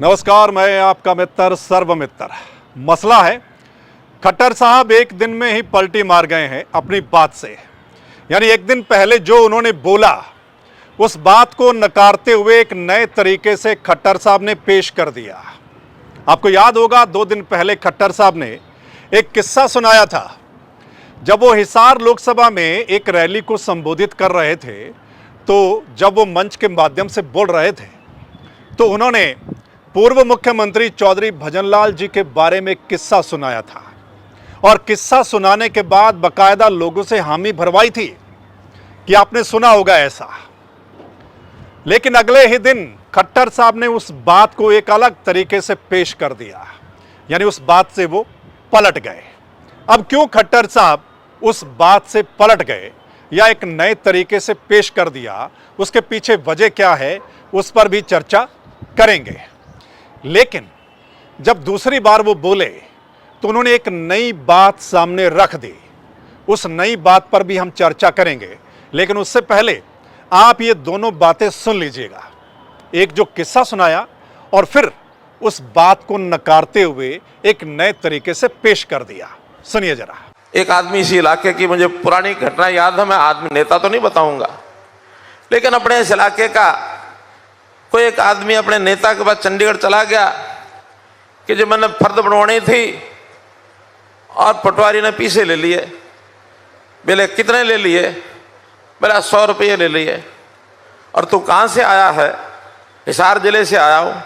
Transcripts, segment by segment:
नमस्कार, मैं आपका मित्र सर्वमित्र। मसला है, खट्टर साहब एक दिन में ही पलटी मार गए हैं अपनी बात से। यानी एक दिन पहले जो उन्होंने बोला उस बात को नकारते हुए एक नए तरीके से खट्टर साहब ने पेश कर दिया। आपको याद होगा 2 दिन पहले खट्टर साहब ने एक किस्सा सुनाया था। जब वो हिसार लोकसभा में एक रैली को संबोधित कर रहे थे, तो जब वो मंच के माध्यम से बोल रहे थे तो उन्होंने पूर्व मुख्यमंत्री चौधरी भजनलाल जी के बारे में किस्सा सुनाया था और किस्सा सुनाने के बाद बकायदा लोगों से हामी भरवाई थी कि आपने सुना होगा ऐसा। लेकिन अगले ही दिन खट्टर साहब ने उस बात को एक अलग तरीके से पेश कर दिया, यानी उस बात से वो पलट गए। अब क्यों खट्टर साहब उस बात से पलट गए या एक नए तरीके से पेश कर दिया, उसके पीछे वजह क्या है, उस पर भी चर्चा करेंगे। लेकिन जब दूसरी बार वो बोले तो उन्होंने एक नई बात सामने रख दी। उस नई बात पर भी हम चर्चा करेंगे, लेकिन उससे पहले आप ये दोनों बातें सुन लीजिएगा। एक जो किस्सा सुनाया और फिर उस बात को नकारते हुए एक नए तरीके से पेश कर दिया। सुनिए जरा। एक आदमी इसी इलाके की मुझे पुरानी घटना याद है। मैं आदमी नेता तो नहीं बताऊंगा, लेकिन अपने इस इलाके का कोई एक आदमी अपने नेता के पास चंडीगढ़ चला गया कि जो मैंने फर्द बनवानी थी और पटवारी ने पीछे ले लिए। बोले कितने ले लिए? बोला 100 रुपये ले लिए। और तू कहाँ से आया है? हिसार जिले से आया हूँ।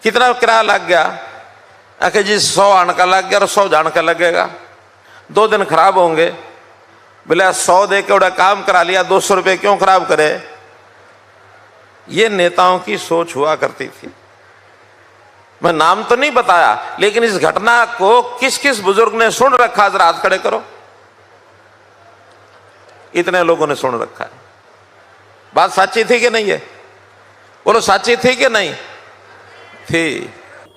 कितना किराया लग गया? आखिर जी 100 आने का लग गया और 100 जाने का लगेगा। 2 दिन खराब होंगे। बोले 100 दे के बड़ा काम करा लिया, 200 रुपये क्यों खराब करे? ये नेताओं की सोच हुआ करती थी। मैं नाम तो नहीं बताया, लेकिन इस घटना को किस किस बुजुर्ग ने सुन रखा, जरा हाथ खड़े करो। इतने लोगों ने सुन रखा है। बात सच्ची थी कि नहीं है? बोलो, सच्ची थी कि नहीं थी?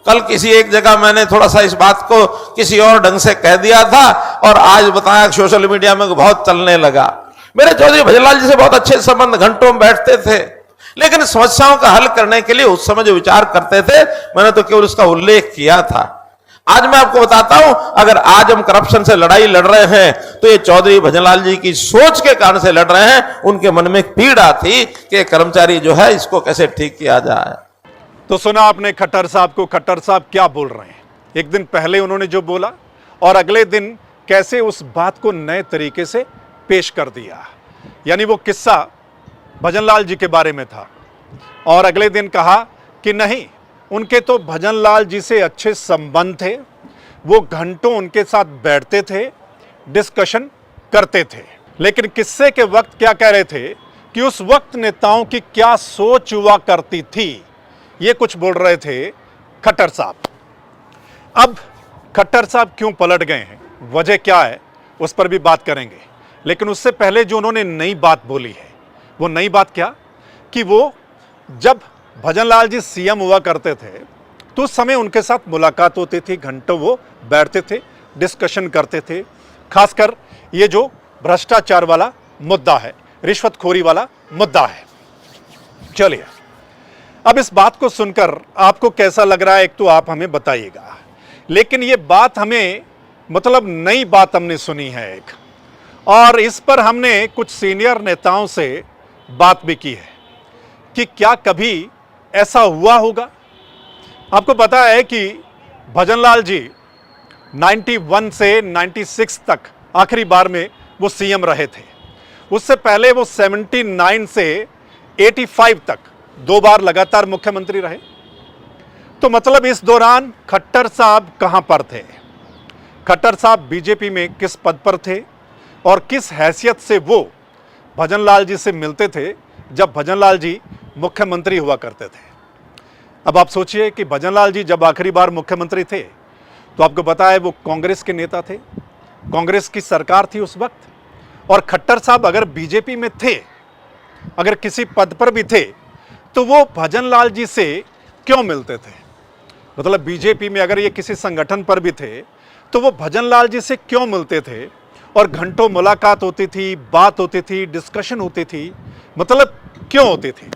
कल किसी एक जगह मैंने थोड़ा सा इस बात को किसी और ढंग से कह दिया था और आज बताया सोशल मीडिया में बहुत चलने लगा। मेरे चौधरी भजनलाल जी से बहुत अच्छे संबंध, घंटों में बैठते थे, लेकिन समस्याओं का हल करने के लिए उस समय जो विचार करते थे, मैंने तो केवल उसका उल्लेख किया था। आज मैं आपको बताता हूं, अगर आज हम करप्शन से लड़ाई लड़ रहे हैं तो ये चौधरी भजनलाल जी की सोच के कारण से लड़ रहे हैं। उनके मन में एक पीड़ा थी कि कर्मचारी जो है इसको कैसे ठीक किया जाए। तो सुना आपने खट्टर साहब को, खट्टर साहब क्या बोल रहे हैं। एक दिन पहले उन्होंने जो बोला और अगले दिन कैसे उस बात को नए तरीके से पेश कर दिया। यानी वो किस्सा भजनलाल जी के बारे में था और अगले दिन कहा कि नहीं, उनके तो भजनलाल जी से अच्छे संबंध थे, वो घंटों उनके साथ बैठते थे, डिस्कशन करते थे। लेकिन किस्से के वक्त क्या कह रहे थे कि उस वक्त नेताओं की क्या सोच हुआ करती थी, ये कुछ बोल रहे थे खट्टर साहब। अब खट्टर साहब क्यों पलट गए हैं, वजह क्या है, उस पर भी बात करेंगे। लेकिन उससे पहले जो उन्होंने नई बात बोली है, वो नई बात क्या कि वो जब भजनलाल जी सीएम हुआ करते थे तो उस समय उनके साथ मुलाकात होती थी, घंटों वो बैठते थे, डिस्कशन करते थे। खासकर ये जो भ्रष्टाचार वाला मुद्दा है, रिश्वतखोरी वाला मुद्दा है। चलिए, अब इस बात को सुनकर आपको कैसा लग रहा है, एक तो आप हमें बताइएगा। लेकिन ये बात हमें मतलब नई बात हमने सुनी है एक, और इस पर हमने कुछ सीनियर नेताओं से बात भी की है कि क्या कभी ऐसा हुआ होगा। आपको पता है कि भजनलाल जी 91 से 96 तक आखिरी बार में वो सीएम रहे थे। उससे पहले वो 79 से 85 तक 2 बार लगातार मुख्यमंत्री रहे। तो मतलब इस दौरान खट्टर साहब कहां पर थे? खट्टर साहब बीजेपी में किस पद पर थे और किस हैसियत से वो भजनलाल जी से मिलते थे जब भजनलाल जी मुख्यमंत्री हुआ करते थे? अब आप सोचिए कि भजनलाल जी जब आखिरी बार मुख्यमंत्री थे तो आपको पता है वो कांग्रेस के नेता थे, कांग्रेस की सरकार थी उस वक्त। और खट्टर साहब अगर बीजेपी में थे, अगर किसी पद पर भी थे, तो वो भजनलाल जी से क्यों मिलते थे? मतलब बीजेपी में अगर ये किसी संगठन पर भी थे तो वो भजनलाल जी से क्यों मिलते थे और घंटों मुलाकात होती थी, बात होती थी, डिस्कशन होती थी, मतलब क्यों होती थी?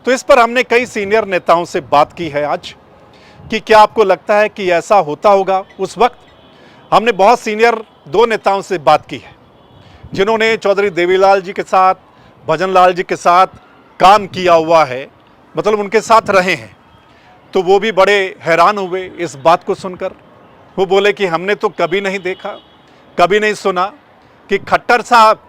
तो इस पर हमने कई सीनियर नेताओं से बात की है आज कि क्या आपको लगता है कि ऐसा होता होगा उस वक्त। हमने बहुत सीनियर 2 नेताओं से बात की है जिन्होंने चौधरी देवीलाल जी के साथ, भजन लाल जी के साथ काम किया हुआ है, मतलब उनके साथ रहे हैं। तो वो भी बड़े हैरान हुए इस बात को सुनकर। वो बोले कि हमने तो कभी नहीं देखा, कभी नहीं सुना कि खट्टर साहब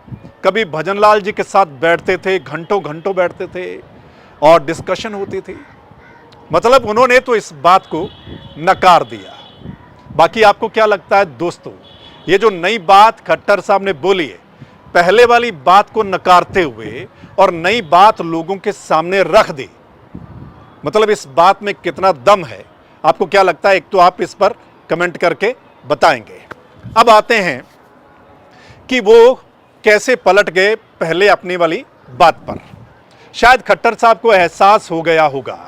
कभी भजन लाल जी के साथ बैठते थे, घंटों घंटों बैठते थे और डिस्कशन होती थी। मतलब उन्होंने तो इस बात को नकार दिया। बाकी आपको क्या लगता है दोस्तों, ये जो नई बात खट्टर साहब ने बोली है, पहले वाली बात को नकारते हुए और नई बात लोगों के सामने रख दी, मतलब इस बात में कितना दम है, आपको क्या लगता है? एक तो आप इस पर कमेंट करके बताएंगे। अब आते हैं कि वो कैसे पलट गए पहले अपनी वाली बात पर। शायद खट्टर साहब को एहसास हो गया होगा,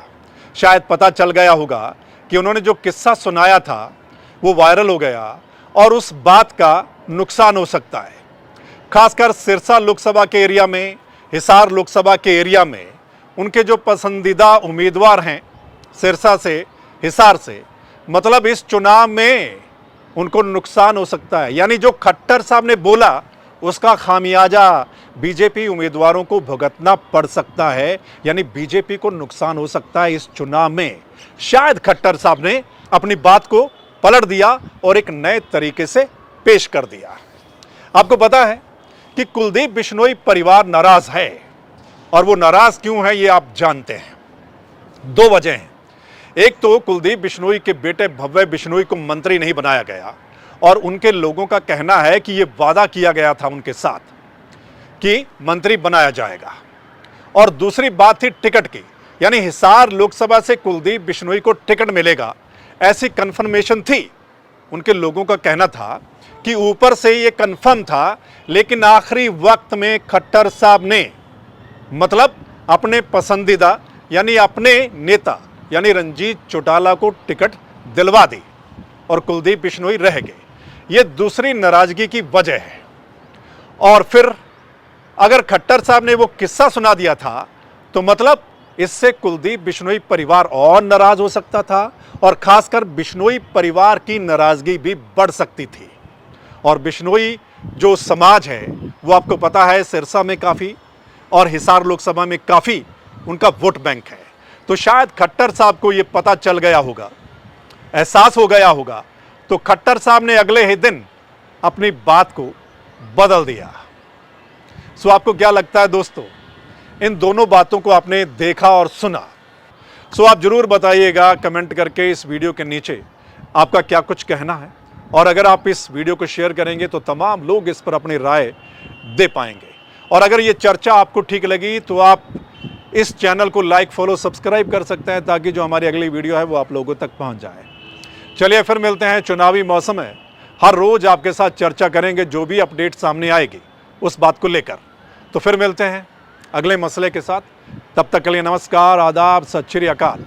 शायद पता चल गया होगा कि उन्होंने जो किस्सा सुनाया था वो वायरल हो गया और उस बात का नुकसान हो सकता है। खासकर सिरसा लोकसभा के एरिया में, हिसार लोकसभा के एरिया में उनके जो पसंदीदा उम्मीदवार हैं सिरसा से, हिसार से, मतलब इस चुनाव में उनको नुकसान हो सकता है। यानी जो खट्टर साहब ने बोला उसका खामियाजा बीजेपी उम्मीदवारों को भुगतना पड़ सकता है, यानी बीजेपी को नुकसान हो सकता है इस चुनाव में। शायद खट्टर साहब ने अपनी बात को पलट दिया और एक नए तरीके से पेश कर दिया। आपको पता है कि कुलदीप बिश्नोई परिवार नाराज है, और वो नाराज क्यों है ये आप जानते हैं। 2 वजह हैं। एक तो कुलदीप बिश्नोई के बेटे भव्य बिश्नोई को मंत्री नहीं बनाया गया और उनके लोगों का कहना है कि ये वादा किया गया था उनके साथ कि मंत्री बनाया जाएगा। और दूसरी बात थी टिकट की, यानी हिसार लोकसभा से कुलदीप बिश्नोई को टिकट मिलेगा, ऐसी कंफर्मेशन थी। उनके लोगों का कहना था कि ऊपर से ये कंफर्म था, लेकिन आखिरी वक्त में खट्टर साहब ने मतलब अपने पसंदीदा यानी अपने नेता यानी रंजीत चौटाला को टिकट दिलवा दी और कुलदीप बिश्नोई रह गए। ये दूसरी नाराजगी की वजह है। और फिर अगर खट्टर साहब ने वो किस्सा सुना दिया था तो मतलब इससे कुलदीप बिश्नोई परिवार और नाराज हो सकता था और खासकर बिश्नोई परिवार की नाराजगी भी बढ़ सकती थी। और बिश्नोई जो समाज है वो आपको पता है सिरसा में काफ़ी और हिसार लोकसभा में काफ़ी उनका वोट बैंक है। तो शायद खट्टर साहब को ये पता चल गया होगा, एहसास हो गया होगा, तो खट्टर साहब ने अगले ही दिन अपनी बात को बदल दिया। सो आपको क्या लगता है दोस्तों, इन दोनों बातों को आपने देखा और सुना? सो आप जरूर बताइएगा कमेंट करके इस वीडियो के नीचे आपका क्या कुछ कहना है। और अगर आप इस वीडियो को शेयर करेंगे तो तमाम लोग इस पर अपनी राय दे पाएंगे। और अगर ये चर्चा आपको ठीक लगी तो आप इस चैनल को लाइक, फॉलो, सब्सक्राइब कर सकते हैं ताकि जो हमारी अगली वीडियो है वो आप लोगों तक पहुंच जाए। चलिए फिर मिलते हैं। चुनावी मौसम है, हर रोज आपके साथ चर्चा करेंगे जो भी अपडेट सामने आएगी उस बात को लेकर। तो फिर मिलते हैं अगले मसले के साथ। तब तक के लिए नमस्कार, आदाब, सत श्री अकाल,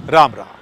राम राम।